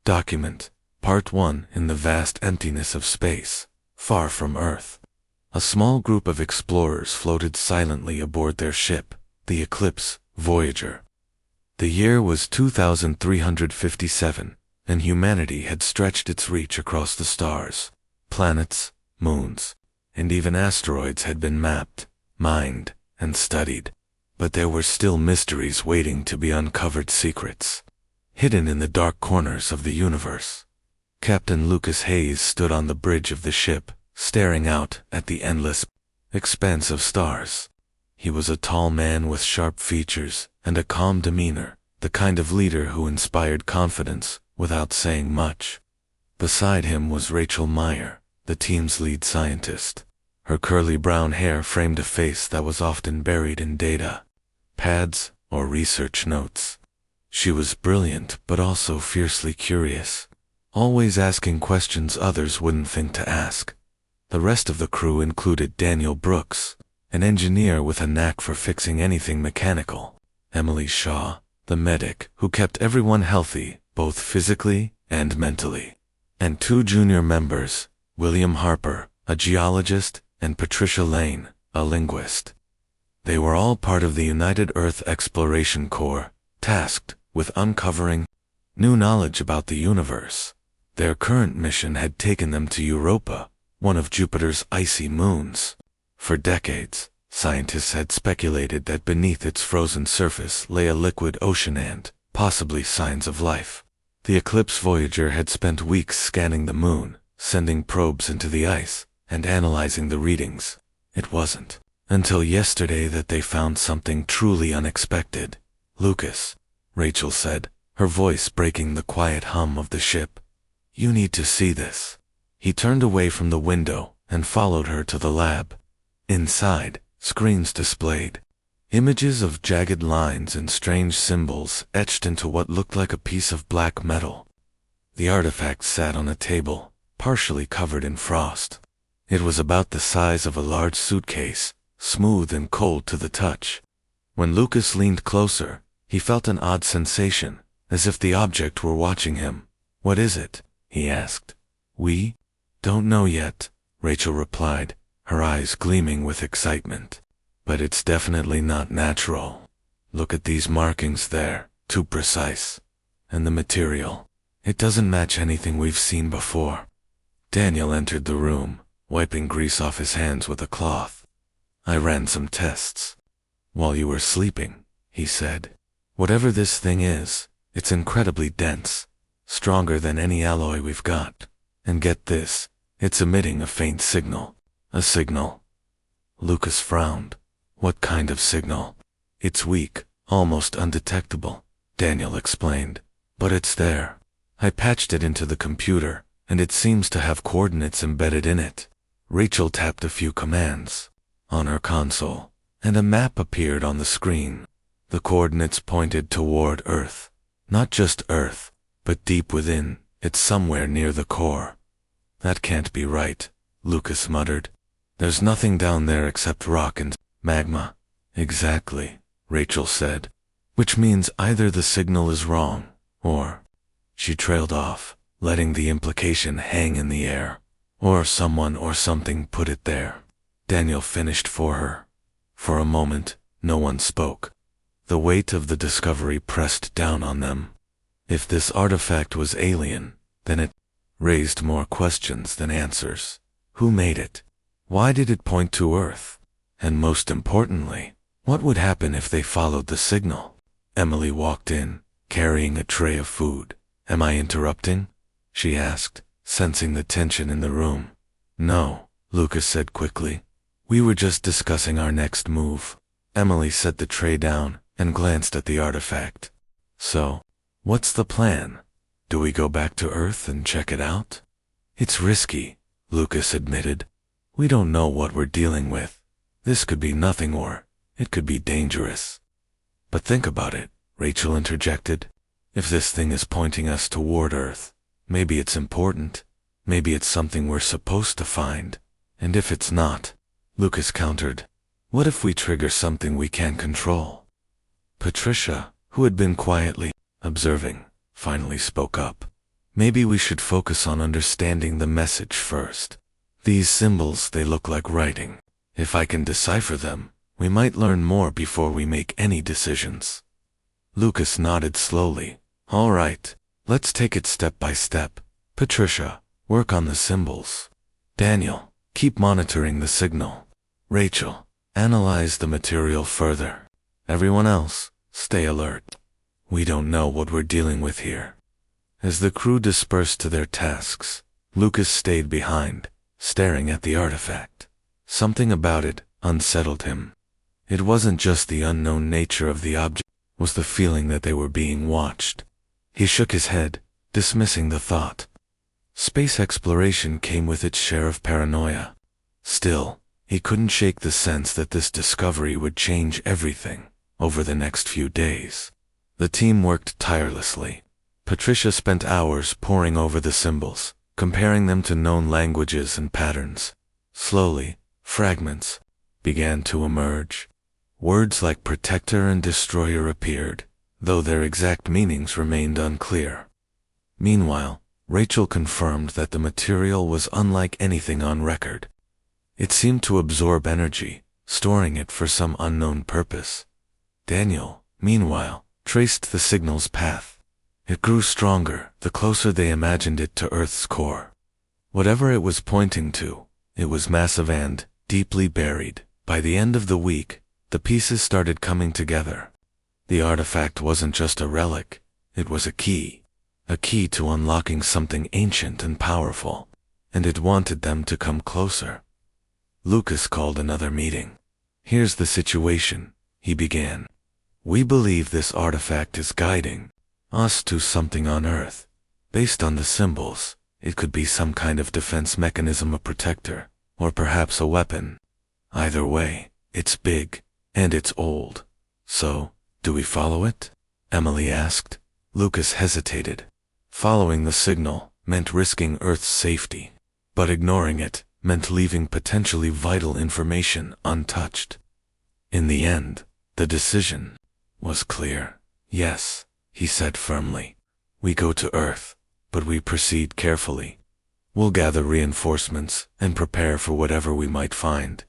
Document. Part 1. In the vast emptiness of space, far from Earth, a small group of explorers floated silently aboard their ship, the Eclipse Voyager. The year was 2357, and humanity had stretched its reach across the stars. Planets, moons, and even asteroids had been mapped, mined, and studied. But there were still mysteries waiting to be uncovered, secrets hidden in the dark corners of the universe. Captain Lucas Hayes stood on the bridge of the ship, staring out at the endless expanse of stars. He was a tall man with sharp features and a calm demeanor, the kind of leader who inspired confidence without saying much. Beside him was Rachel Meyer, the team's lead scientist. Her curly brown hair framed a face that was often buried in data, pads, or research notes. She was brilliant but also fiercely curious, always asking questions others wouldn't think to ask. The rest of the crew included Daniel Brooks, an engineer with a knack for fixing anything mechanical; Emily Shaw, the medic who kept everyone healthy, both physically and mentally; and two junior members, William Harper, a geologist, and Patricia Lane, a linguist. They were all part of the United Earth Exploration Corps, tasked with uncovering new knowledge about the universe. Their current mission had taken them to Europa, one of Jupiter's icy moons. For decades, scientists had speculated that beneath its frozen surface lay a liquid ocean and, possibly, signs of life. The Eclipse Voyager had spent weeks scanning the moon, sending probes into the ice, and analyzing the readings. It wasn't until yesterday that they found something truly unexpected. "Lucas," Rachel said, her voice breaking the quiet hum of the ship, "you need to see this." He turned away from the window and followed her to the lab. Inside, screens displayed images of jagged lines and strange symbols etched into what looked like a piece of black metal. The artifact sat on a table, partially covered in frost. It was about the size of a large suitcase, smooth and cold to the touch. When Lucas leaned closer, he felt an odd sensation, as if the object were watching him. "What is it?" he asked. "We don't know yet," Rachel replied, her eyes gleaming with excitement. "But it's definitely not natural. Look at these markings there, too precise. And the material. It doesn't match anything we've seen before." Daniel entered the room, wiping grease off his hands with a cloth. "I ran some tests while you were sleeping," he said. "Whatever this thing is, it's incredibly dense, stronger than any alloy we've got. And get this, it's emitting a faint signal." "A signal?" Lucas frowned. "What kind of signal?" "It's weak, almost undetectable," Daniel explained. "But it's there. I patched it into the computer, and it seems to have coordinates embedded in it." Rachel tapped a few commands on her console, and a map appeared on the screen. The coordinates pointed toward Earth. Not just Earth, but deep within it, somewhere near the core. "That can't be right," Lucas muttered. "There's nothing down there except rock and magma." "Exactly," Rachel said. "Which means either the signal is wrong, or—" She trailed off, letting the implication hang in the air. "Or someone or something put it there." Daniel finished for her. For a moment, no one spoke. The weight of the discovery pressed down on them. If this artifact was alien, then it raised more questions than answers. Who made it? Why did it point to Earth? And most importantly, what would happen if they followed the signal? Emily walked in, carrying a tray of food. "Am I interrupting?" she asked, sensing the tension in the room. "No," Lucas said quickly. "We were just discussing our next move." Emily set the tray down and glanced at the artifact. "So, what's the plan? Do we go back to Earth and check it out?" "It's risky," Lucas admitted. "We don't know what we're dealing with. This could be nothing, or it could be dangerous." "But think about it," Rachel interjected. "If this thing is pointing us toward Earth, maybe it's important. Maybe it's something we're supposed to find. And if it's not," Lucas countered, "what if we trigger something we can't control?" Patricia, who had been quietly observing, finally spoke up. Maybe we should focus on understanding the message first. These symbols, they look like writing. If I can decipher them, we might learn more before we make any decisions." Lucas nodded slowly. "All right, let's take it step by step. Patricia, work on the symbols. Daniel, keep monitoring the signal. Rachel, analyze the material further. Everyone else, stay alert. We don't know what we're dealing with here." As the crew dispersed to their tasks, Lucas stayed behind, staring at the artifact. Something about it unsettled him. It wasn't just the unknown nature of the object, it was the feeling that they were being watched. He shook his head, dismissing the thought. Space exploration came with its share of paranoia. Still, he couldn't shake the sense that this discovery would change everything over the next few days. The team worked tirelessly. Patricia spent hours poring over the symbols, comparing them to known languages and patterns. Slowly, fragments began to emerge. Words like protector and destroyer appeared, though their exact meanings remained unclear. Meanwhile, Rachel confirmed that the material was unlike anything on record. It seemed to absorb energy, storing it for some unknown purpose. Daniel, meanwhile, traced the signal's path. It grew stronger the closer they imagined it to Earth's core. Whatever it was pointing to, it was massive and deeply buried. By the end of the week, the pieces started coming together. The artifact wasn't just a relic, it was a key to unlocking something ancient and powerful, and it wanted them to come closer. Lucas called another meeting. "Here's the situation," he began. "We believe this artifact is guiding us to something on Earth. Based on the symbols, it could be some kind of defense mechanism, a protector, or perhaps a weapon. Either way, it's big, and it's old. So, do we follow it?" Emily asked. Lucas hesitated. Following the signal meant risking Earth's safety, but ignoring it meant leaving potentially vital information untouched. In the end, the decision was clear. "Yes," he said firmly. "We go to Earth, but we proceed carefully. We'll gather reinforcements and prepare for whatever we might find."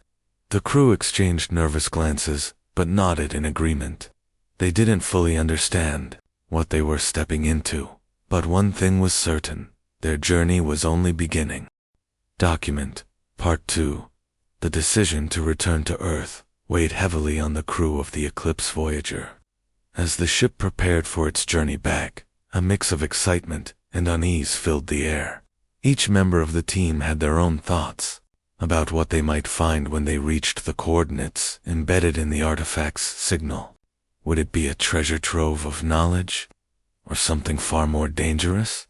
The crew exchanged nervous glances, but nodded in agreement. They didn't fully understand what they were stepping into, but one thing was certain: their journey was only beginning. Document Part 2. The decision to return to Earth weighed heavily on the crew of the Eclipse Voyager. As the ship prepared for its journey back, a mix of excitement and unease filled the air. Each member of the team had their own thoughts about what they might find when they reached the coordinates embedded in the artifact's signal. Would it be a treasure trove of knowledge, or something far more dangerous?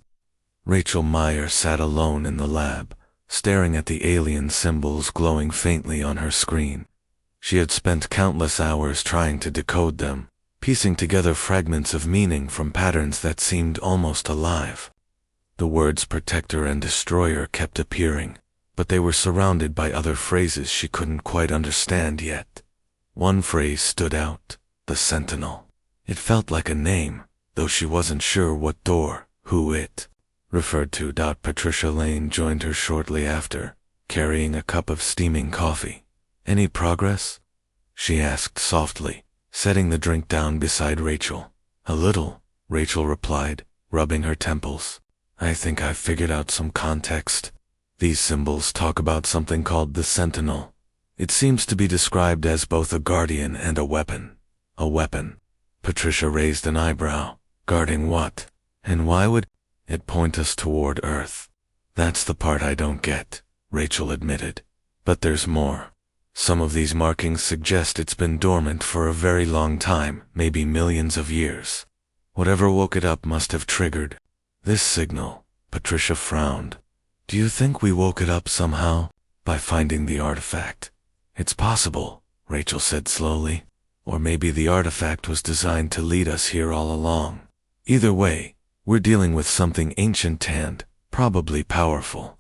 Rachel Meyer sat alone in the lab, staring at the alien symbols glowing faintly on her screen. She had spent countless hours trying to decode them, piecing together fragments of meaning from patterns that seemed almost alive. The words protector and destroyer kept appearing, but they were surrounded by other phrases she couldn't quite understand yet. One phrase stood out: the Sentinel. It felt like a name, though she wasn't sure what door, who it referred to. Patricia Lane joined her shortly after, carrying a cup of steaming coffee. "Any progress?" she asked softly, setting the drink down beside Rachel. "A little," Rachel replied, rubbing her temples. "I think I've figured out some context. These symbols talk about something called the Sentinel. It seems to be described as both a guardian and a weapon." "A weapon?" Patricia raised an eyebrow. "Guarding what? And why would it point us toward Earth?" "That's the part I don't get," Rachel admitted. "But there's more. Some of these markings suggest it's been dormant for a very long time, maybe millions of years. Whatever woke it up must have triggered this signal." Patricia frowned. "Do you think we woke it up somehow, by finding the artifact?" "It's possible," Rachel said slowly. "Or maybe the artifact was designed to lead us here all along. Either way, we're dealing with something ancient and probably powerful."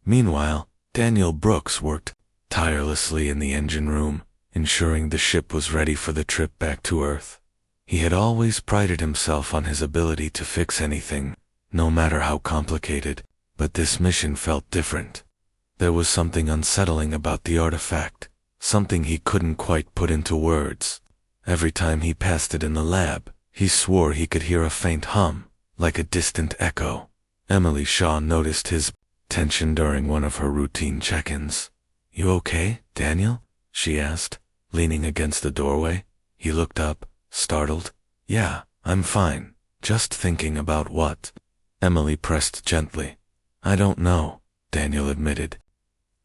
Meanwhile, Daniel Brooks worked tirelessly in the engine room, ensuring the ship was ready for the trip back to Earth. He had always prided himself on his ability to fix anything, no matter how complicated, but this mission felt different. There was something unsettling about the artifact, something he couldn't quite put into words. Every time he passed it in the lab, he swore he could hear a faint hum, like a distant echo. Emily Shaw noticed his tension during one of her routine check-ins. "You okay, Daniel?" she asked, leaning against the doorway. He looked up, startled. "Yeah, I'm fine. Just thinking about what?" Emily pressed gently. "I don't know," Daniel admitted.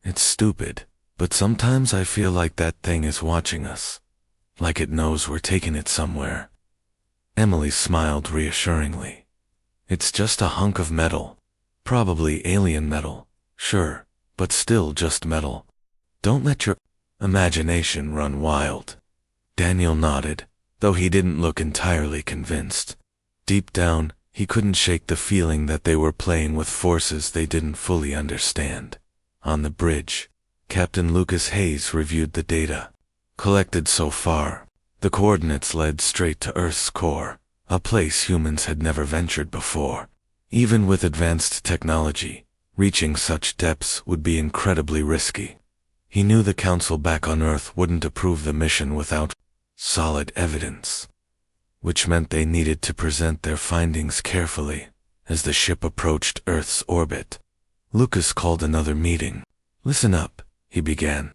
"It's stupid, but sometimes I feel like that thing is watching us. Like it knows we're taking it somewhere." Emily smiled reassuringly. "It's just a hunk of metal. Probably alien metal, sure, but still just metal. Don't let your imagination run wild." Daniel nodded, though he didn't look entirely convinced. Deep down, he couldn't shake the feeling that they were playing with forces they didn't fully understand. On the bridge, Captain Lucas Hayes reviewed the data. Collected so far, the coordinates led straight to Earth's core, a place humans had never ventured before. Even with advanced technology, reaching such depths would be incredibly risky. He knew the Council back on Earth wouldn't approve the mission without solid evidence, which meant they needed to present their findings carefully as the ship approached Earth's orbit. Lucas called another meeting. "Listen up," he began.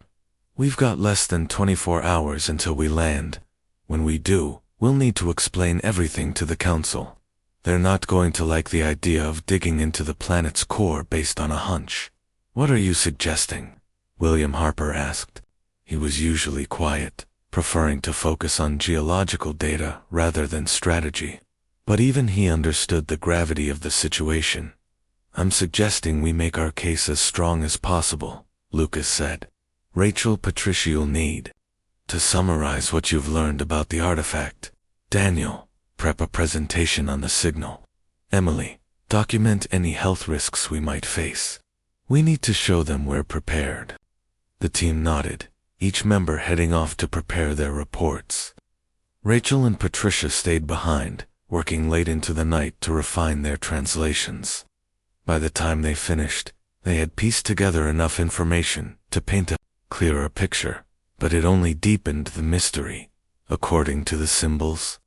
"We've got less than 24 hours until we land. When we do, we'll need to explain everything to the Council. They're not going to like the idea of digging into the planet's core based on a hunch." "What are you suggesting?" William Harper asked. He was usually quiet, preferring to focus on geological data rather than strategy. But even he understood the gravity of the situation. "I'm suggesting we make our case as strong as possible," Lucas said. "Rachel, Patricia, you'll need to summarize what you've learned about the artifact. Daniel, prep a presentation on the signal. Emily, document any health risks we might face. We need to show them we're prepared." The team nodded, each member heading off to prepare their reports. Rachel and Patricia stayed behind, working late into the night to refine their translations. By the time they finished, they had pieced together enough information to paint a clearer picture, but it only deepened the mystery. According to the symbols,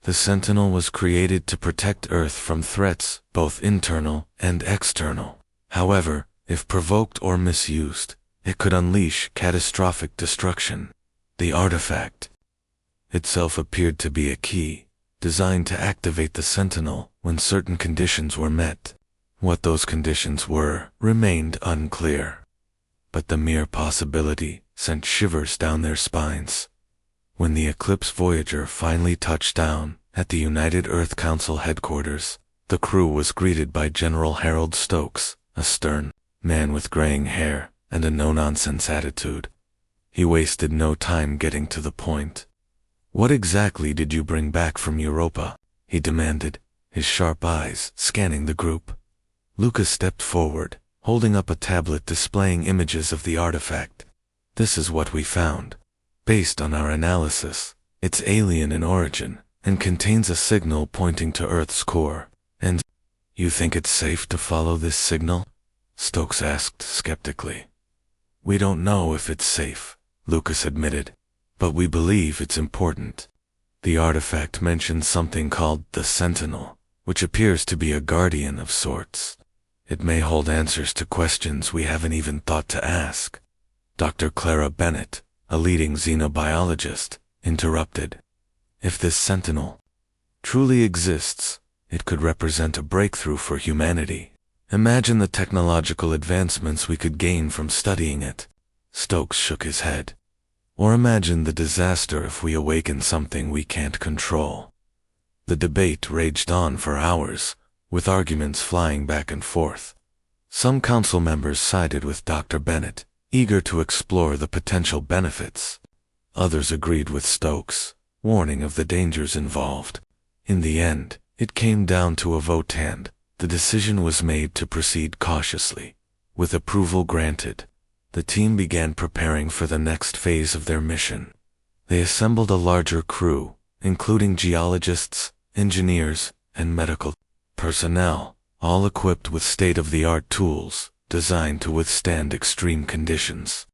the Sentinel was created to protect Earth from threats, both internal and external. However, if provoked or misused, it could unleash catastrophic destruction. The artifact itself appeared to be a key, designed to activate the Sentinel when certain conditions were met. What those conditions were remained unclear, but the mere possibility sent shivers down their spines. When the Eclipse Voyager finally touched down at the United Earth Council headquarters, the crew was greeted by General Harold Stokes, a stern man with graying hair and a no-nonsense attitude. He wasted no time getting to the point. "What exactly did you bring back from Europa?" he demanded, his sharp eyes scanning the group. Lucas stepped forward, holding up a tablet displaying images of the artifact. "This is what we found. Based on our analysis, it's alien in origin and contains a signal pointing to Earth's core. And you think it's safe to follow this signal?" Stokes asked skeptically. "We don't know if it's safe," Lucas admitted, "but we believe it's important." The artifact mentions something called the Sentinel, which appears to be a guardian of sorts. It may hold answers to questions we haven't even thought to ask. Dr. Clara Bennett, a leading xenobiologist, interrupted. "If this Sentinel truly exists, it could represent a breakthrough for humanity. Imagine the technological advancements we could gain from studying it." Stokes shook his head. "Or imagine the disaster if we awaken something we can't control." The debate raged on for hours, with arguments flying back and forth. Some council members sided with Dr. Bennett, eager to explore the potential benefits. Others agreed with Stokes, warning of the dangers involved. In the end, it came down to a vote and the decision was made to proceed cautiously. With approval granted, the team began preparing for the next phase of their mission. They assembled a larger crew, including geologists, engineers, and medical personnel, all equipped with state-of-the-art tools designed to withstand extreme conditions.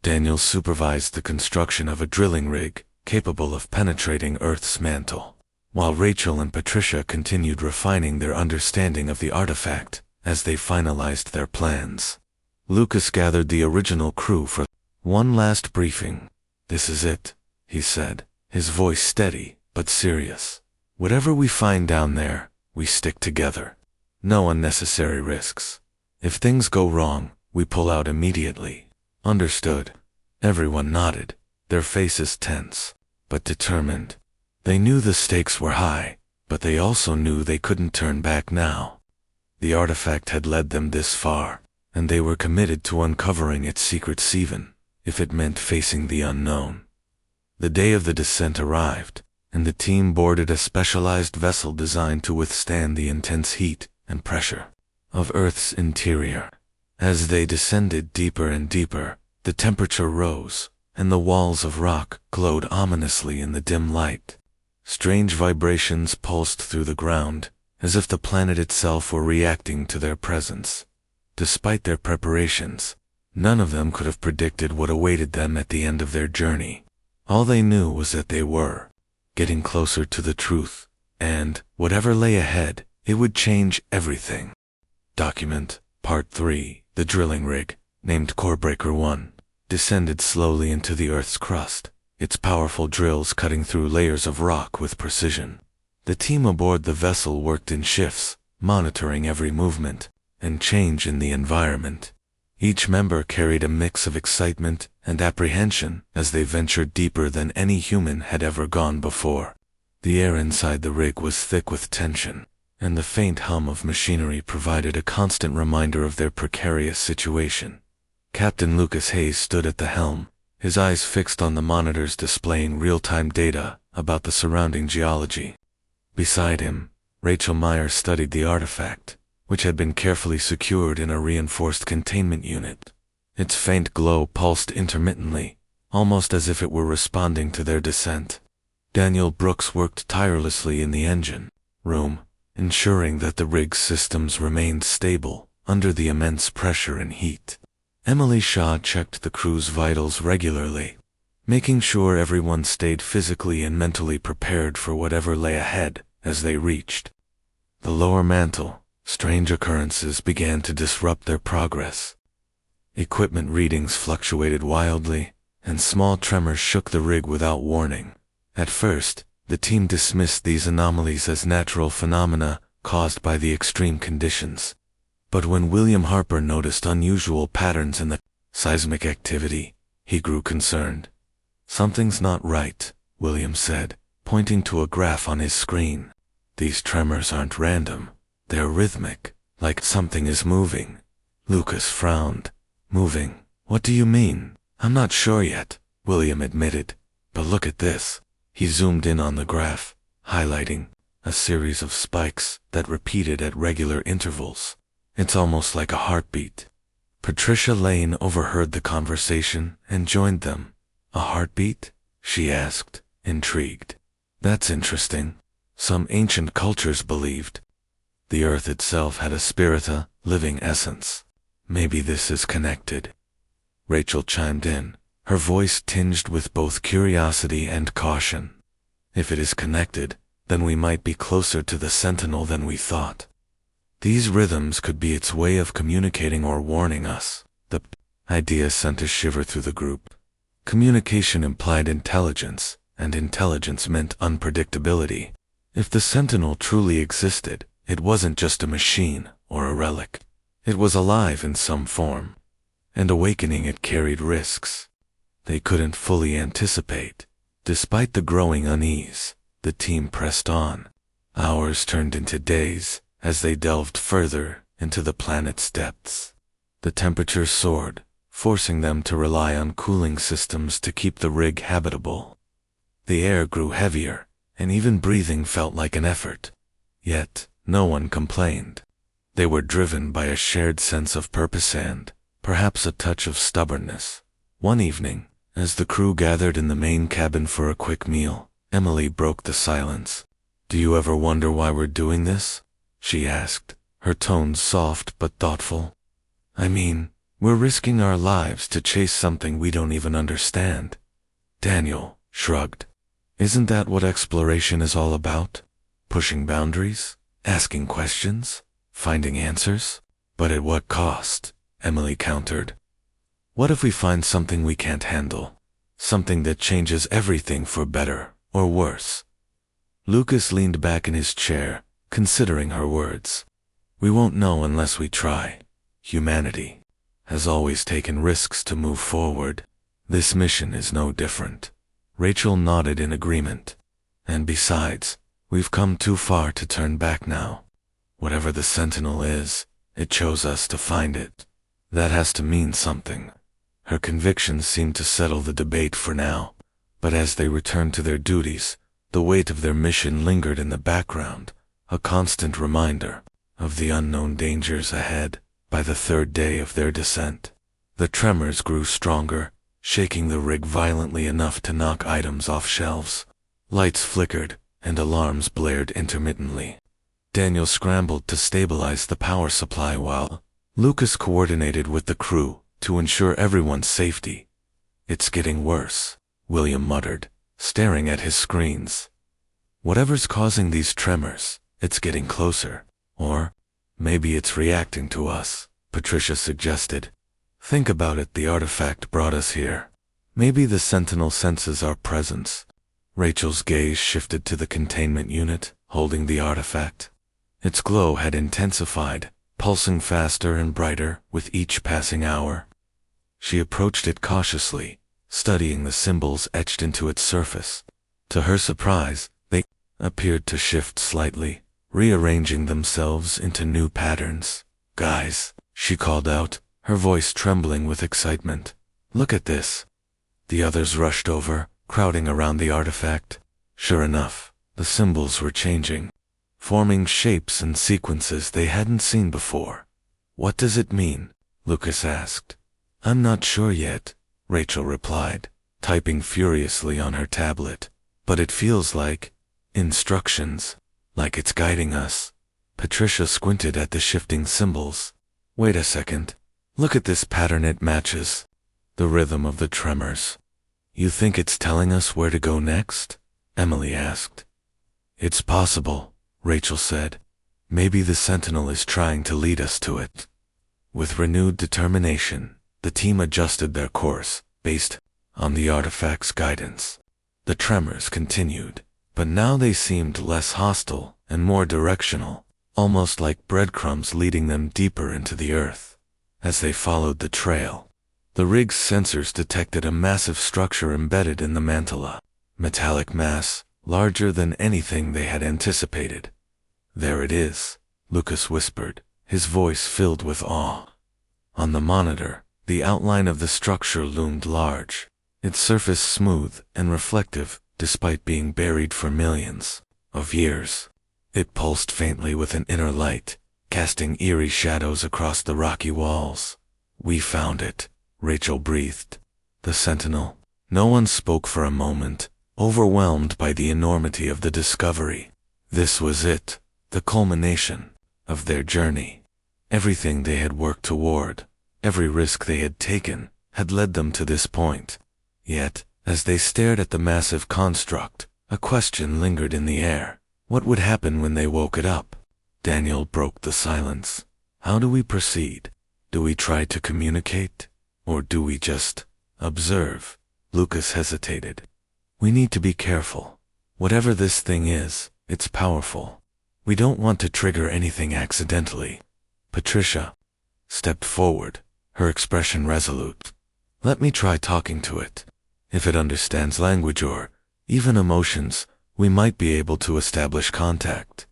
Daniel supervised the construction of a drilling rig capable of penetrating Earth's mantle, while Rachel and Patricia continued refining their understanding of the artifact as they finalized their plans. Lucas gathered the original crew for one last briefing. "This is it," he said, his voice steady but serious. "Whatever we find down there, we stick together. No unnecessary risks. If things go wrong, we pull out immediately." "Understood." Everyone nodded, their faces tense, but determined. They knew the stakes were high, but they also knew they couldn't turn back now. The artifact had led them this far, and they were committed to uncovering its secrets even if it meant facing the unknown. The day of the descent arrived, and the team boarded a specialized vessel designed to withstand the intense heat and pressure of Earth's interior. As they descended deeper and deeper, the temperature rose, and the walls of rock glowed ominously in the dim light. Strange vibrations pulsed through the ground, as if the planet itself were reacting to their presence. Despite their preparations, none of them could have predicted what awaited them at the end of their journey. All they knew was that they were getting closer to the truth, and, whatever lay ahead, it would change everything. Document Part 3. The drilling rig, named Corebreaker 1, descended slowly into the Earth's crust, its powerful drills cutting through layers of rock with precision. The team aboard the vessel worked in shifts, monitoring every movement and change in the environment. Each member carried a mix of excitement and apprehension as they ventured deeper than any human had ever gone before. The air inside the rig was thick with tension, and the faint hum of machinery provided a constant reminder of their precarious situation. Captain Lucas Hayes stood at the helm, his eyes fixed on the monitors displaying real-time data about the surrounding geology. Beside him, Rachel Meyer studied the artifact, which had been carefully secured in a reinforced containment unit. Its faint glow pulsed intermittently, almost as if it were responding to their descent. Daniel Brooks worked tirelessly in the engine room, ensuring that the rig's systems remained stable under the immense pressure and heat. Emily Shaw checked the crew's vitals regularly, making sure everyone stayed physically and mentally prepared for whatever lay ahead as they reached the lower mantle. Strange occurrences began to disrupt their progress. Equipment readings fluctuated wildly, and small tremors shook the rig without warning. At first, the team dismissed these anomalies as natural phenomena caused by the extreme conditions. But when William Harper noticed unusual patterns in the seismic activity, he grew concerned. "Something's not right," William said, pointing to a graph on his screen. "These tremors aren't random. They're rhythmic, like something is moving." Lucas frowned. "Moving? What do you mean?" "I'm not sure yet," William admitted. "But look at this." He zoomed in on the graph, highlighting a series of spikes that repeated at regular intervals. "It's almost like a heartbeat." Patricia Lane overheard the conversation and joined them. "A heartbeat?" she asked, intrigued. "That's interesting. Some ancient cultures believed the Earth itself had a spirit, a living essence. Maybe this is connected." Rachel chimed in, her voice tinged with both curiosity and caution. "If it is connected, then we might be closer to the Sentinel than we thought. These rhythms could be its way of communicating or warning us." The idea sent a shiver through the group. Communication implied intelligence, and intelligence meant unpredictability. If the Sentinel truly existed, it wasn't just a machine or a relic. It was alive in some form, and awakening it carried risks they couldn't fully anticipate. Despite the growing unease, the team pressed on. Hours turned into days as they delved further into the planet's depths. The temperature soared, forcing them to rely on cooling systems to keep the rig habitable. The air grew heavier, and even breathing felt like an effort. Yet, no one complained. They were driven by a shared sense of purpose and, perhaps, a touch of stubbornness. One evening, as the crew gathered in the main cabin for a quick meal, Emily broke the silence. "Do you ever wonder why we're doing this?" she asked, her tones soft but thoughtful. I mean, we're risking our lives to chase something we don't even understand. Daniel shrugged. Isn't that what exploration is all about? Pushing boundaries? Asking questions? Finding answers? But at what cost? Emily countered. What if we find something we can't handle? Something that changes everything for better or worse? Lucas leaned back in his chair, considering her words. We won't know unless we try. Humanity has always taken risks to move forward. This mission is no different. Rachel nodded in agreement. And besides, we've come too far to turn back now. Whatever the Sentinel is, it chose us to find it. That has to mean something. Her convictions seemed to settle the debate for now, but as they returned to their duties, the weight of their mission lingered in the background, a constant reminder of the unknown dangers ahead. By the third day of their descent, the tremors grew stronger, shaking the rig violently enough to knock items off shelves. Lights flickered, and alarms blared intermittently. Daniel scrambled to stabilize the power supply while Lucas coordinated with the crew to ensure everyone's safety. It's getting worse, William muttered, staring at his screens. Whatever's causing these tremors, it's getting closer. Or maybe it's reacting to us, Patricia suggested. Think about it, the artifact brought us here. Maybe the Sentinel senses our presence. Rachel's gaze shifted to the containment unit, holding the artifact. Its glow had intensified, pulsing faster and brighter with each passing hour. She approached it cautiously, studying the symbols etched into its surface. To her surprise, they appeared to shift slightly, rearranging themselves into new patterns. Guys, she called out, her voice trembling with excitement. Look at this. The others rushed over, crowding around the artifact. Sure enough, the symbols were changing, forming shapes and sequences they hadn't seen before. What does it mean? Lucas asked. I'm not sure yet, Rachel replied, typing furiously on her tablet. But it feels like instructions. Like it's guiding us. Patricia squinted at the shifting symbols. Wait a second. Look at this pattern, it matches the rhythm of the tremors. You think it's telling us where to go next? Emily asked. It's possible, Rachel said. Maybe the Sentinel is trying to lead us to it. With renewed determination, the team adjusted their course, based on the artifact's guidance. The tremors continued, but now they seemed less hostile and more directional, almost like breadcrumbs leading them deeper into the earth. As they followed the trail, the rig's sensors detected a massive structure embedded in the mantilla, metallic mass, larger than anything they had anticipated. There it is, Lucas whispered, his voice filled with awe. On the monitor, the outline of the structure loomed large, its surface smooth and reflective, despite being buried for millions of years. It pulsed faintly with an inner light, casting eerie shadows across the rocky walls. We found it, Rachel breathed. The Sentinel. No one spoke for a moment, overwhelmed by the enormity of the discovery. This was it, the culmination of their journey. Everything they had worked toward, every risk they had taken, had led them to this point. Yet, as they stared at the massive construct, a question lingered in the air. What would happen when they woke it up? Daniel broke the silence. How do we proceed? Do we try to communicate? Or do we just observe? Lucas hesitated. We need to be careful. Whatever this thing is, it's powerful. We don't want to trigger anything accidentally. Patricia stepped forward, her expression resolute. Let me try talking to it. If it understands language or even emotions, we might be able to establish contact.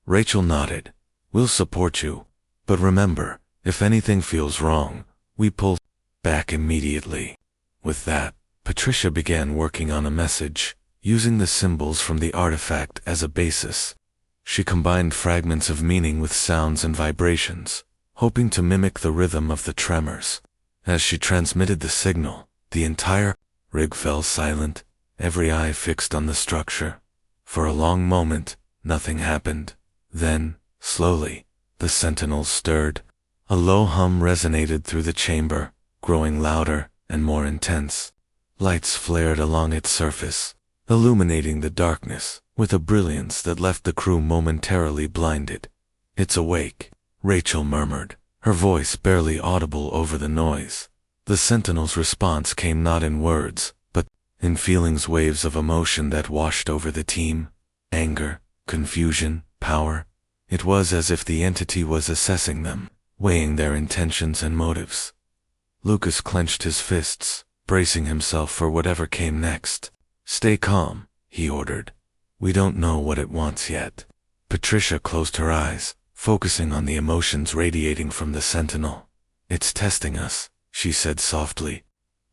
Rachel nodded. We'll support you. But remember, if anything feels wrong, we pull back immediately. With that, Patricia began working on a message, using the symbols from the artifact as a basis. She combined fragments of meaning with sounds and vibrations, hoping to mimic the rhythm of the tremors. As she transmitted the signal, the entire rig fell silent, every eye fixed on the structure. For a long moment, nothing happened. Then, slowly, The sentinels stirred. A low hum resonated through the chamber, growing louder and more intense. Lights flared along its surface, illuminating the darkness with a brilliance that left the crew momentarily blinded. "It's awake," Rachel murmured, her voice barely audible over the noise. The sentinel's response came not in words, but in feelings, waves of emotion that washed over the team. Anger, confusion, power. It was as if the entity was assessing them, weighing their intentions and motives. Lucas clenched his fists, bracing himself for whatever came next. "Stay calm," he ordered. "We don't know what it wants yet." Patricia closed her eyes, focusing on the emotions radiating from the sentinel. "It's testing us," she said softly,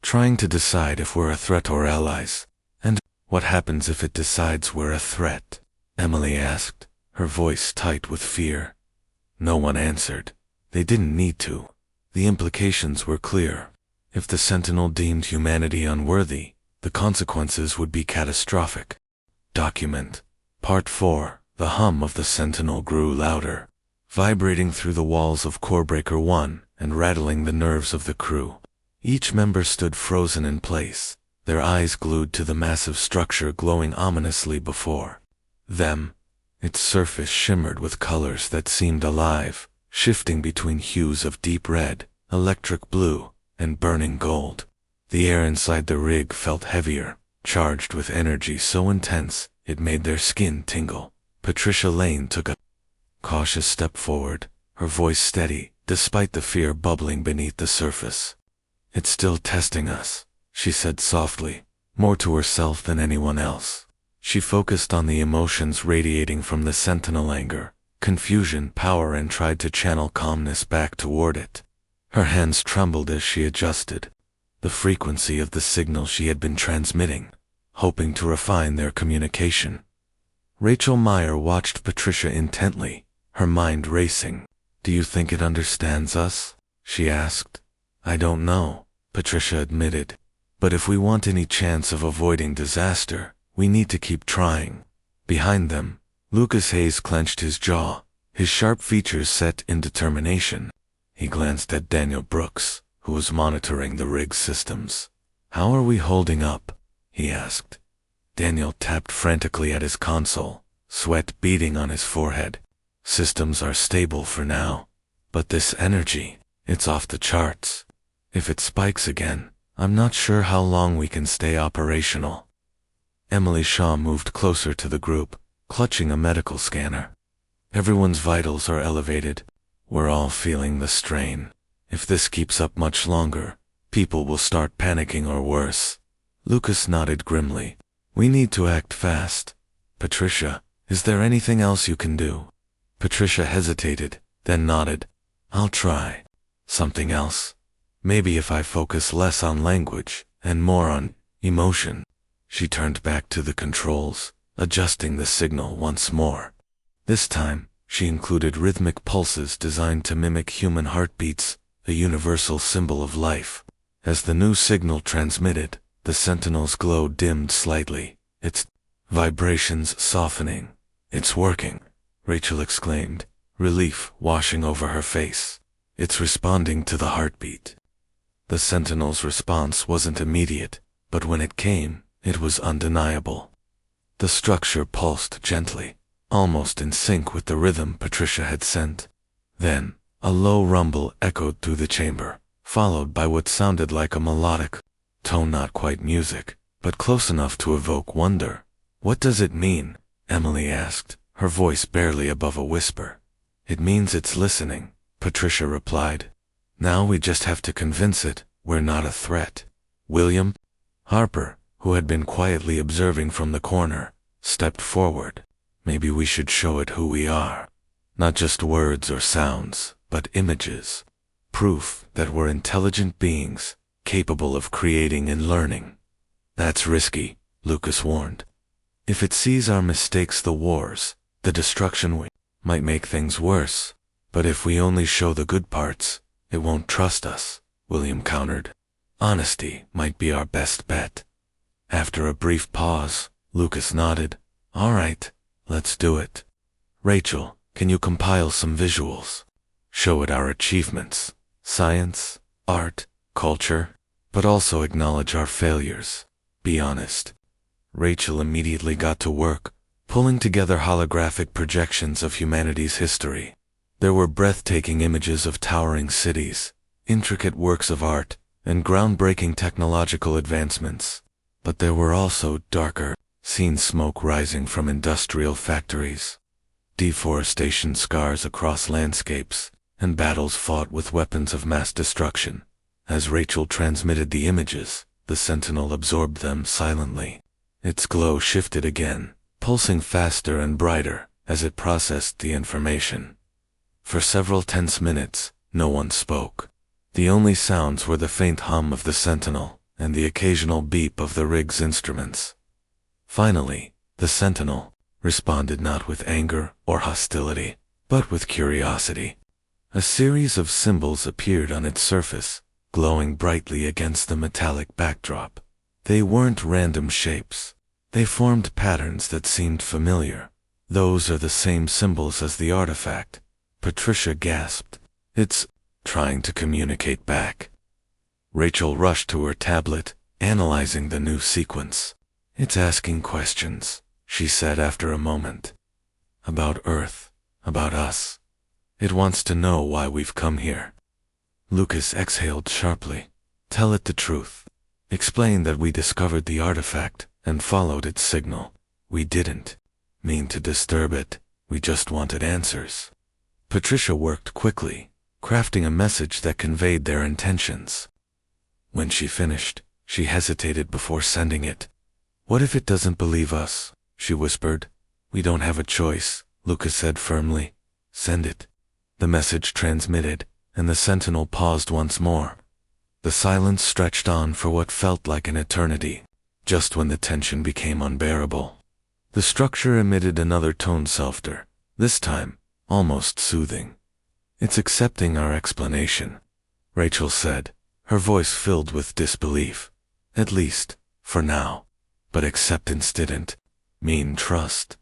"trying to decide if we're a threat or allies." "And what happens if it decides we're a threat?" Emily asked, her voice tight with fear. No one answered. They didn't need to. The implications were clear. If the sentinel deemed humanity unworthy, the consequences would be catastrophic. Document. Part 4. The hum of the sentinel grew louder, vibrating through the walls of Corebreaker 1 and rattling the nerves of the crew. Each member stood frozen in place, their eyes glued to the massive structure glowing ominously before them. Its surface shimmered with colors that seemed alive, shifting between hues of deep red, electric blue, and burning gold. The air inside the rig felt heavier, charged with energy so intense it made their skin tingle. Patricia Lane took a cautious step forward, her voice steady, despite the fear bubbling beneath the surface. "It's still testing us," she said softly, more to herself than anyone else. She focused on the emotions radiating from the sentinel: anger, confusion, power, and tried to channel calmness back toward it. Her hands trembled as she adjusted the frequency of the signal she had been transmitting, hoping to refine their communication. Rachel Meyer watched Patricia intently, her mind racing. "Do you think it understands us?" she asked. "I don't know," Patricia admitted. "But if we want any chance of avoiding disaster, we need to keep trying." Behind them, Lucas Hayes clenched his jaw, his sharp features set in determination. He glanced at Daniel Brooks, who was monitoring the rig systems. "How are we holding up?" he asked. Daniel tapped frantically at his console, sweat beading on his forehead. "Systems are stable for now, but this energy, it's off the charts. If it spikes again, I'm not sure how long we can stay operational." Emily Shaw moved closer to the group, clutching a medical scanner. "Everyone's vitals are elevated. We're all feeling the strain. If this keeps up much longer, people will start panicking or worse." Lucas nodded grimly. "We need to act fast. Patricia, is there anything else you can do?" Patricia hesitated, then nodded. "I'll try. Something else. Maybe if I focus less on language and more on emotion." She turned back to the controls, adjusting the signal once more. This time, she included rhythmic pulses designed to mimic human heartbeats, a universal symbol of life. As the new signal transmitted, the sentinel's glow dimmed slightly, its vibrations softening. "It's working," Rachel exclaimed, relief washing over her face. "It's responding to the heartbeat." The sentinel's response wasn't immediate, but when it came, it was undeniable. The structure pulsed gently, almost in sync with the rhythm Patricia had sent. Then, a low rumble echoed through the chamber, followed by what sounded like a melodic tone, not quite music, but close enough to evoke wonder. "What does it mean?" Emily asked, her voice barely above a whisper. "It means it's listening," Patricia replied. "Now we just have to convince it we're not a threat." William Harper, who had been quietly observing from the corner, stepped forward. "Maybe we should show it who we are. Not just words or sounds, but images. Proof that we're intelligent beings, capable of creating and learning." "That's risky," Lucas warned. "If it sees our mistakes, the wars, the destruction, we might make things worse. But if we only show the good parts, it won't trust us," William countered. "Honesty might be our best bet." After a brief pause, Lucas nodded. "All right, let's do it." "Rachel, Can you compile some visuals? Show it our achievements, science, art, culture, but also acknowledge our failures. Be honest. Rachel immediately got to work, pulling together holographic projections of humanity's history. There were breathtaking images of towering cities, intricate works of art, and groundbreaking technological advancements. But there were also darker, seen smoke rising from industrial factories, deforestation scars across landscapes, and battles fought with weapons of mass destruction. As Rachel transmitted the images, the Sentinel absorbed them silently. Its glow shifted again, pulsing faster and brighter as it processed the information. For several tense minutes, no one spoke. The only sounds were the faint hum of the Sentinel and the occasional beep of the rig's instruments. Finally, the Sentinel responded not with anger or hostility, but with curiosity. A series of symbols appeared on its surface, glowing brightly against the metallic backdrop. They weren't random shapes. They formed patterns that seemed familiar. Those are the same symbols as the artifact. Patricia gasped. It's trying to communicate back. Rachel rushed to her tablet, analyzing the new sequence. It's asking questions, she said after a moment. About Earth, about us. It wants to know why we've come here. Lucas exhaled sharply. Tell it the truth. Explain that we discovered the artifact and followed its signal. We didn't mean to disturb it. We just wanted answers. Patricia worked quickly, crafting a message that conveyed their intentions. When she finished, she hesitated before sending it. What if it doesn't believe us? She whispered. We don't have a choice, Lucas said firmly. Send it. The message transmitted, and the Sentinel paused once more. The silence stretched on for what felt like an eternity, just when the tension became unbearable. The structure emitted another tone softer, this time almost soothing. It's accepting our explanation, Rachel said, her voice filled with disbelief. At least, for now. But acceptance didn't mean trust.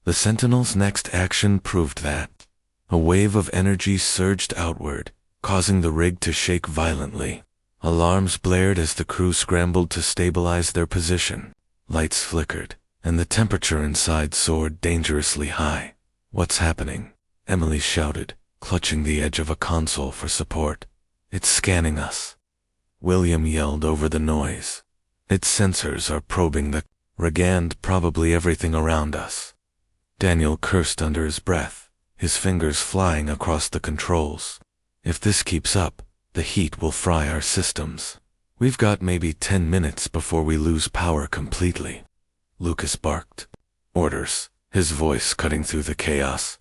The Sentinel's next action proved that. A wave of energy surged outward, causing the rig to shake violently. Alarms blared as the crew scrambled to stabilize their position. Lights flickered, and the temperature inside soared dangerously high. What's happening? Emily shouted, clutching the edge of a console for support. It's scanning us. William yelled over the noise. Its sensors are probing the Regand probably everything around us. Daniel cursed under his breath, his fingers flying across the controls. If this keeps up, the heat will fry our systems. We've got maybe 10 minutes before we lose power completely. Lucas barked. Orders, his voice cutting through the chaos.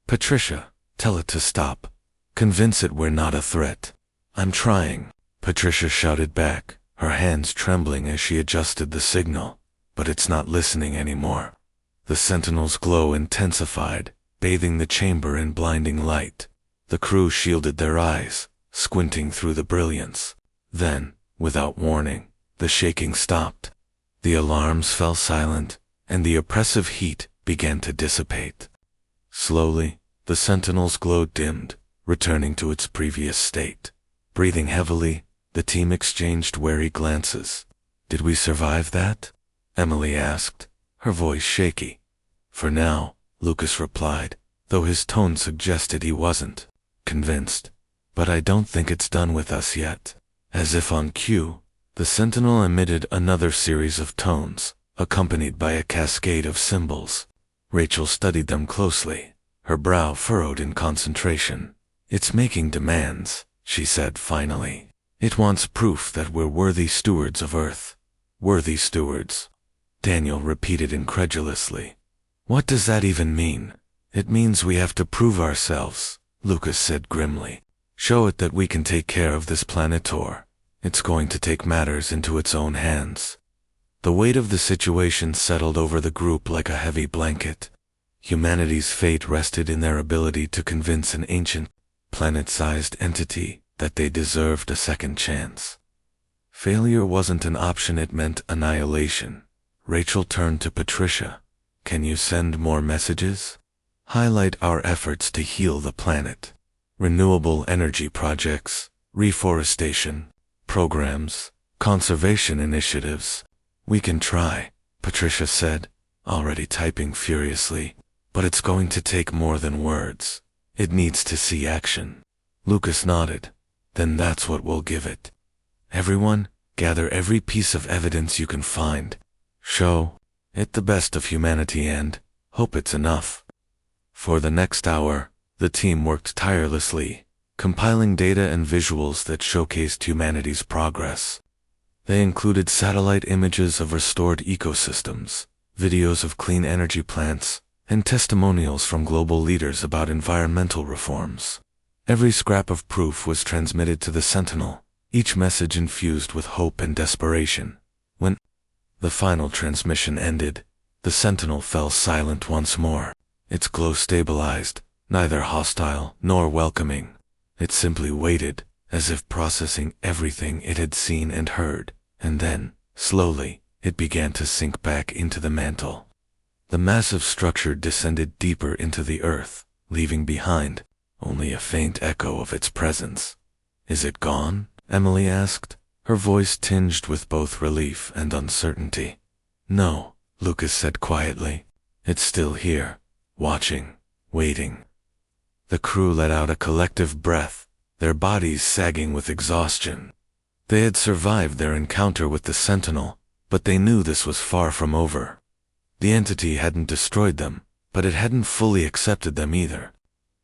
Patricia, tell it to stop. Convince it we're not a threat. I'm trying, Patricia shouted back, her hands trembling as she adjusted the signal. But it's not listening anymore. The Sentinel's glow intensified, bathing the chamber in blinding light. The crew shielded their eyes, squinting through the brilliance. Then, without warning, the shaking stopped. The alarms fell silent, and the oppressive heat began to dissipate. Slowly, the Sentinel's glow dimmed, returning to its previous state. Breathing heavily, the team exchanged wary glances. Did we survive that? Emily asked, her voice shaky. For now, Lucas replied, though his tone suggested he wasn't convinced. But I don't think it's done with us yet. As if on cue, the Sentinel emitted another series of tones, accompanied by a cascade of symbols. Rachel studied them closely, her brow furrowed in concentration. It's making demands, she said finally. It wants proof that we're worthy stewards of Earth. Worthy stewards. Daniel repeated incredulously. What does that even mean? It means we have to prove ourselves, Lucas said grimly. Show it that we can take care of this planetor. It's going to take matters into its own hands. The weight of the situation settled over the group like a heavy blanket. Humanity's fate rested in their ability to convince an ancient, planet-sized entity that they deserved a second chance. Failure wasn't an option, it meant annihilation. Rachel turned to Patricia. Can you send more messages? highlight our efforts to heal the planet. Renewable energy projects, reforestation, programs, conservation initiatives. We can try, Patricia said, already typing furiously, but it's going to take more than words. It needs to see action. Lucas nodded. Then that's what we'll give it. Everyone, gather every piece of evidence you can find. Show it the best of humanity and hope it's enough. For the next hour, the team worked tirelessly, compiling data and visuals that showcased humanity's progress. They included satellite images of restored ecosystems, videos of clean energy plants, and testimonials from global leaders about environmental reforms. Every scrap of proof was transmitted to the Sentinel, each message infused with hope and desperation. When the final transmission ended, the Sentinel fell silent once more. Its glow stabilized, neither hostile nor welcoming. It simply waited, as if processing everything it had seen and heard, and then, slowly, it began to sink back into the mantle. The massive structure descended deeper into the earth, leaving behind only a faint echo of its presence. "Is it gone?" Emily asked, her voice tinged with both relief and uncertainty. "No," Lucas said quietly. "It's still here, watching, waiting." The crew let out a collective breath, their bodies sagging with exhaustion. They had survived their encounter with the Sentinel, but they knew this was far from over. The entity hadn't destroyed them, but it hadn't fully accepted them either.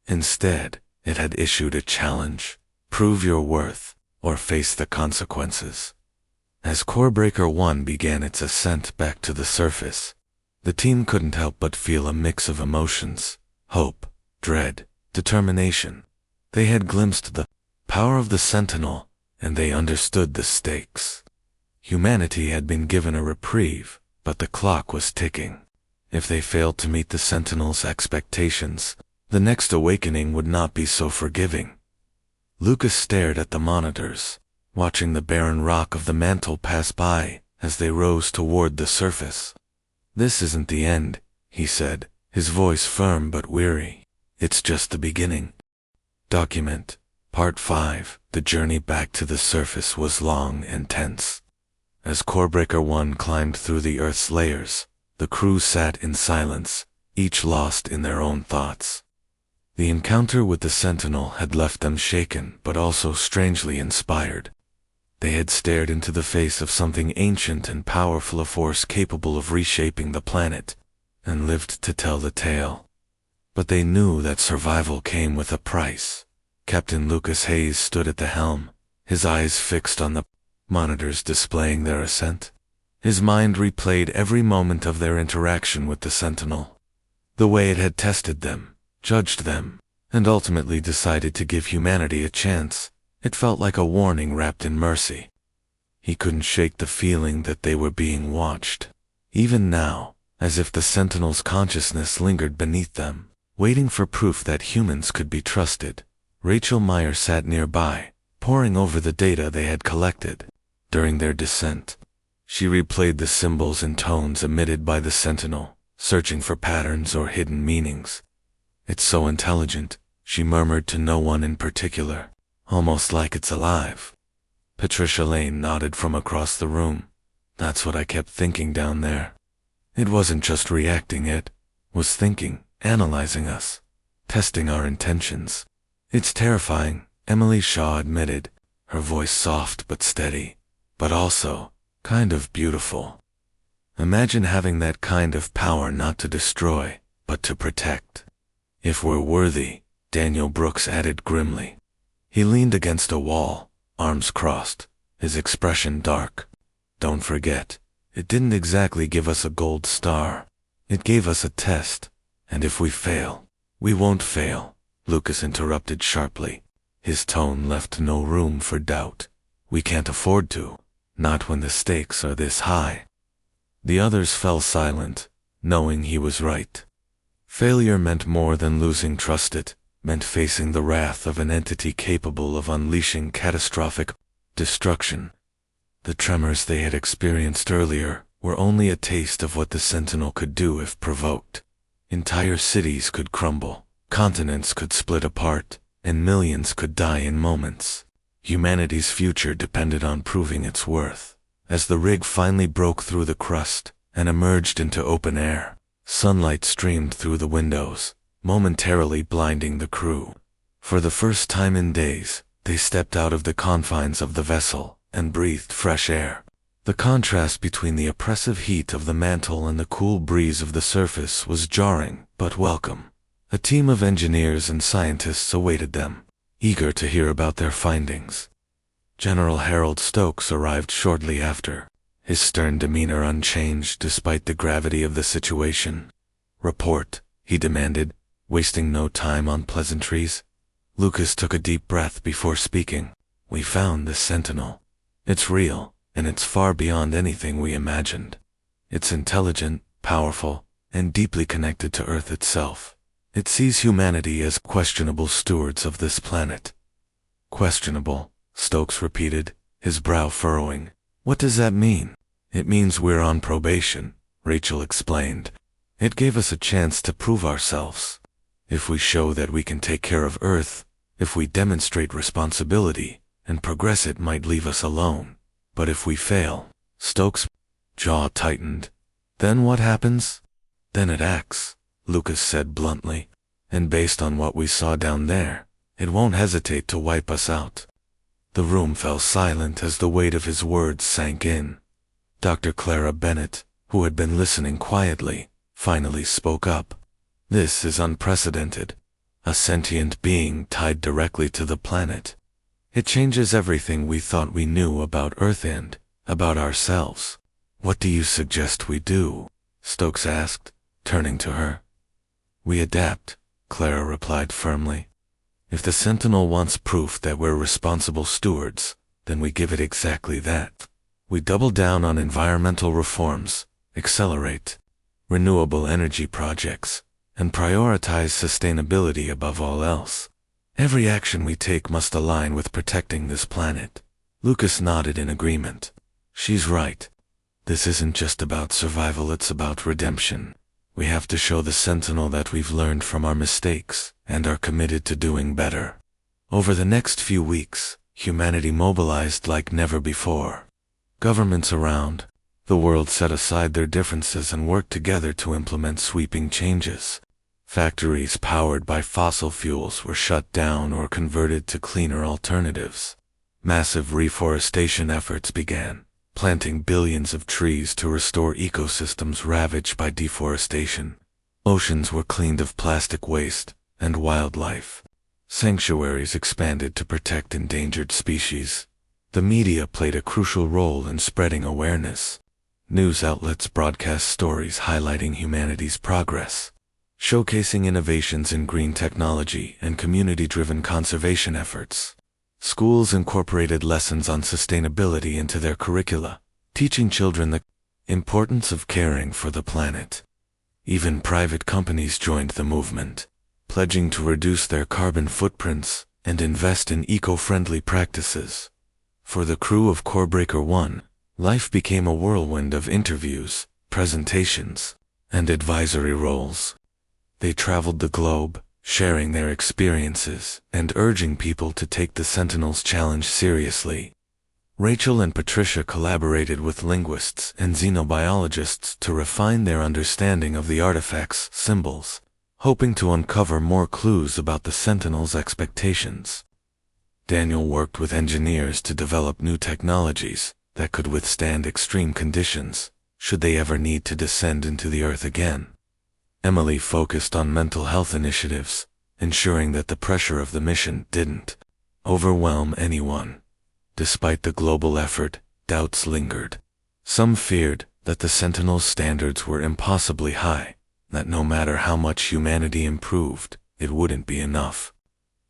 Instead, it had issued a challenge: prove your worth, or face the consequences. As Corebreaker 1 began its ascent back to the surface, the team couldn't help but feel a mix of emotions: hope, dread, determination. They had glimpsed the power of the Sentinel, and they understood the stakes. Humanity had been given a reprieve, but the clock was ticking. If they failed to meet the Sentinel's expectations, the next awakening would not be so forgiving. Lucas stared at the monitors, watching the barren rock of the mantle pass by as they rose toward the surface. "This isn't the end," he said, his voice firm but weary. "It's just the beginning." Document Part 5. The journey back to the surface was long and tense. As Corebreaker 1 climbed through the Earth's layers, the crew sat in silence, each lost in their own thoughts. The encounter with the Sentinel had left them shaken but also strangely inspired. They had stared into the face of something ancient and powerful, a force capable of reshaping the planet, and lived to tell the tale. But they knew that survival came with a price. Captain Lucas Hayes stood at the helm, his eyes fixed on the monitors displaying their ascent. His mind replayed every moment of their interaction with the Sentinel. The way it had tested them, judged them, and ultimately decided to give humanity a chance. It felt like a warning wrapped in mercy. He couldn't shake the feeling that they were being watched. Even now, as if the Sentinel's consciousness lingered beneath them, waiting for proof that humans could be trusted. Rachel Meyer sat nearby, poring over the data they had collected. During their descent, she replayed the symbols and tones emitted by the Sentinel, searching for patterns or hidden meanings. "It's so intelligent," she murmured to no one in particular, "almost like it's alive." Patricia Lane nodded from across the room. "That's what I kept thinking down there. It wasn't just reacting, it was thinking, analyzing us, testing our intentions." "It's terrifying," Emily Shaw admitted, her voice soft but steady, "but also kind of beautiful. Imagine having that kind of power, not to destroy, but to protect." "If we're worthy," Daniel Brooks added grimly. He leaned against a wall, arms crossed, his expression dark. "Don't forget, it didn't exactly give us a gold star. It gave us a test, and if we fail, we won't fail," Lucas interrupted sharply. His tone left no room for doubt. "We can't afford to, not when the stakes are this high." The others fell silent, knowing he was right. Failure meant more than losing trust. It meant facing the wrath of an entity capable of unleashing catastrophic destruction. The tremors they had experienced earlier were only a taste of what the Sentinel could do if provoked. Entire cities could crumble, continents could split apart, and millions could die in moments. Humanity's future depended on proving its worth. As the rig finally broke through the crust and emerged into open air, sunlight streamed through the windows, momentarily blinding the crew. For the first time in days, they stepped out of the confines of the vessel and breathed fresh air. The contrast between the oppressive heat of the mantle and the cool breeze of the surface was jarring but welcome. A team of engineers and scientists awaited them, eager to hear about their findings. General Harold Stokes arrived shortly after, his stern demeanor unchanged despite the gravity of the situation. "Report," he demanded, wasting no time on pleasantries. Lucas took a deep breath before speaking. "We found the Sentinel. It's real, and it's far beyond anything we imagined. It's intelligent, powerful, and deeply connected to Earth itself. It sees humanity as questionable stewards of this planet." "Questionable," Stokes repeated, his brow furrowing. "What does that mean?" "It means we're on probation," Rachel explained. "It gave us a chance to prove ourselves. If we show that we can take care of Earth, if we demonstrate responsibility and progress, it might leave us alone. But if we fail," Stokes' jaw tightened. "Then what happens?" "Then it acts," Lucas said bluntly. "And based on what we saw down there, it won't hesitate to wipe us out." The room fell silent as the weight of his words sank in. Dr. Clara Bennett, who had been listening quietly, finally spoke up. "This is unprecedented. A sentient being tied directly to the planet. It changes everything we thought we knew about Earth and about ourselves." "What do you suggest we do?" Stokes asked, turning to her. "We adapt," Clara replied firmly. "If the Sentinel wants proof that we're responsible stewards, then we give it exactly that. We double down on environmental reforms, accelerate renewable energy projects, and prioritize sustainability above all else. Every action we take must align with protecting this planet." Lucas nodded in agreement. "She's right. This isn't just about survival, it's about redemption. We have to show the Sentinel that we've learned from our mistakes and are committed to doing better." Over the next few weeks, humanity mobilized like never before. Governments around the world set aside their differences and worked together to implement sweeping changes. Factories powered by fossil fuels were shut down or converted to cleaner alternatives. Massive reforestation efforts began, planting billions of trees to restore ecosystems ravaged by deforestation. Oceans were cleaned of plastic waste and wildlife. Sanctuaries expanded to protect endangered species. The media played a crucial role in spreading awareness. News outlets broadcast stories highlighting humanity's progress, showcasing innovations in green technology and community-driven conservation efforts. Schools incorporated lessons on sustainability into their curricula, teaching children the importance of caring for the planet. Even private companies joined the movement, pledging to reduce their carbon footprints and invest in eco-friendly practices. For the crew of Corebreaker 1, life became a whirlwind of interviews, presentations, and advisory roles. They traveled the globe, sharing their experiences and urging people to take the Sentinel's challenge seriously. Rachel and Patricia collaborated with linguists and xenobiologists to refine their understanding of the artifact's symbols, hoping to uncover more clues about the Sentinel's expectations. Daniel worked with engineers to develop new technologies that could withstand extreme conditions, should they ever need to descend into the Earth again. Emily focused on mental health initiatives, ensuring that the pressure of the mission didn't overwhelm anyone. Despite the global effort, doubts lingered. Some feared that the Sentinel's standards were impossibly high, that no matter how much humanity improved, it wouldn't be enough.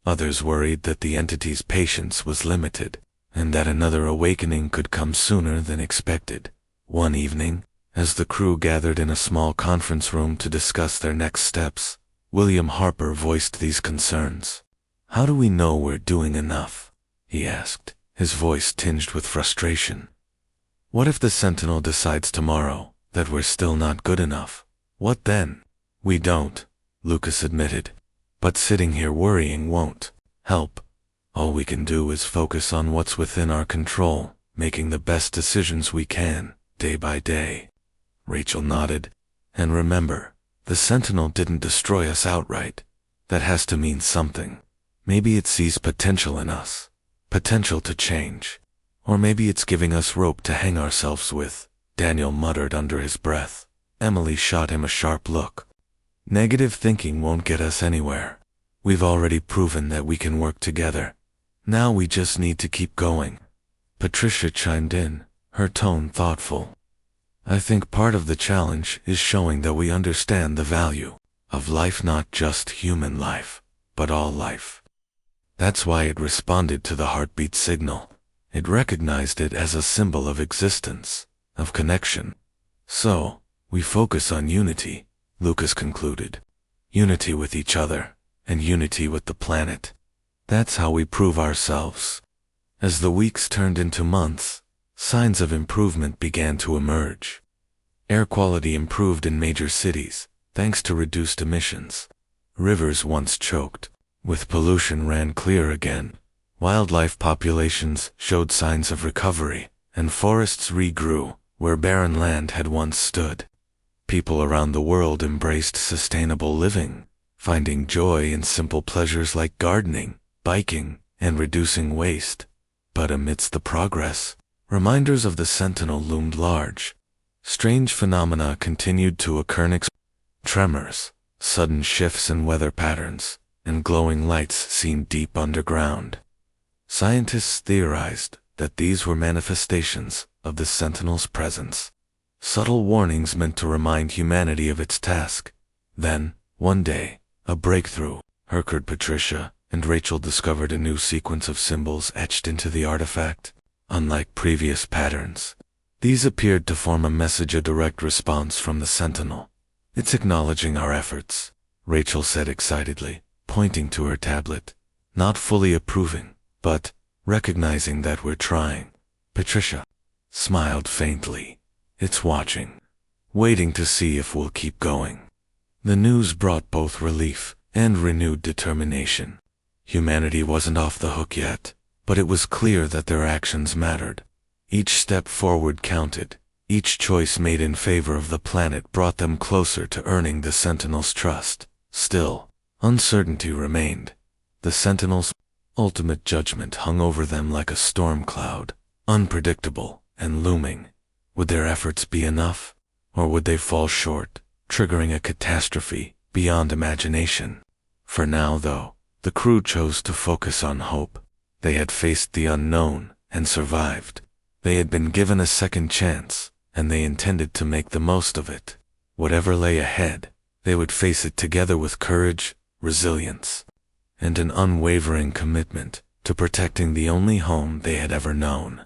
Others worried that the entity's patience was limited, and that another awakening could come sooner than expected. One evening, as the crew gathered in a small conference room to discuss their next steps, William Harper voiced these concerns. "How do we know we're doing enough?" he asked, his voice tinged with frustration. "What if the Sentinel decides tomorrow that we're still not good enough? What then? We don't, Lucas admitted. But sitting here worrying won't help. All we can do is focus on what's within our control, making the best decisions we can, day by day. Rachel nodded. And remember, the Sentinel didn't destroy us outright. That has to mean something. Maybe it sees potential in us. Potential to change. Or maybe it's giving us rope to hang ourselves with, Daniel muttered under his breath. Emily shot him a sharp look. Negative thinking won't get us anywhere. We've already proven that we can work together. Now we just need to keep going. Patricia chimed in, her tone thoughtful. I think part of the challenge is showing that we understand the value of life, not just human life, but all life. That's why it responded to the heartbeat signal. It recognized it as a symbol of existence, of connection. So, we focus on unity, Lucas concluded. Unity with each other, and unity with the planet. That's how we prove ourselves. As the weeks turned into months, signs of improvement began to emerge. Air quality improved in major cities, thanks to reduced emissions. Rivers once choked, with pollution ran clear again. Wildlife populations showed signs of recovery, and forests regrew where barren land had once stood. People around the world embraced sustainable living, finding joy in simple pleasures like gardening, biking, and reducing waste. But amidst the progress, reminders of the Sentinel loomed large. Strange phenomena continued to occur: tremors, sudden shifts in weather patterns, and glowing lights seen deep underground. Scientists theorized that these were manifestations of the Sentinel's presence. Subtle warnings meant to remind humanity of its task. Then, one day, a breakthrough occurred. Patricia and Rachel discovered a new sequence of symbols etched into the artifact. Unlike previous patterns, these appeared to form a message, a direct response from the Sentinel. It's acknowledging our efforts, Rachel said excitedly, pointing to her tablet. Not fully approving, but recognizing that we're trying. Patricia smiled faintly. It's watching, waiting to see if we'll keep going. The news brought both relief and renewed determination. Humanity wasn't off the hook yet, but it was clear that their actions mattered. Each step forward counted. Each choice made in favor of the planet brought them closer to earning the Sentinel's trust. Still, uncertainty remained. The Sentinel's ultimate judgment hung over them like a storm cloud, unpredictable and looming. Would their efforts be enough? Or would they fall short, triggering a catastrophe beyond imagination? For now, though, the crew chose to focus on hope. They had faced the unknown and survived. They had been given a second chance, and they intended to make the most of it. Whatever lay ahead, they would face it together with courage, resilience, and an unwavering commitment to protecting the only home they had ever known.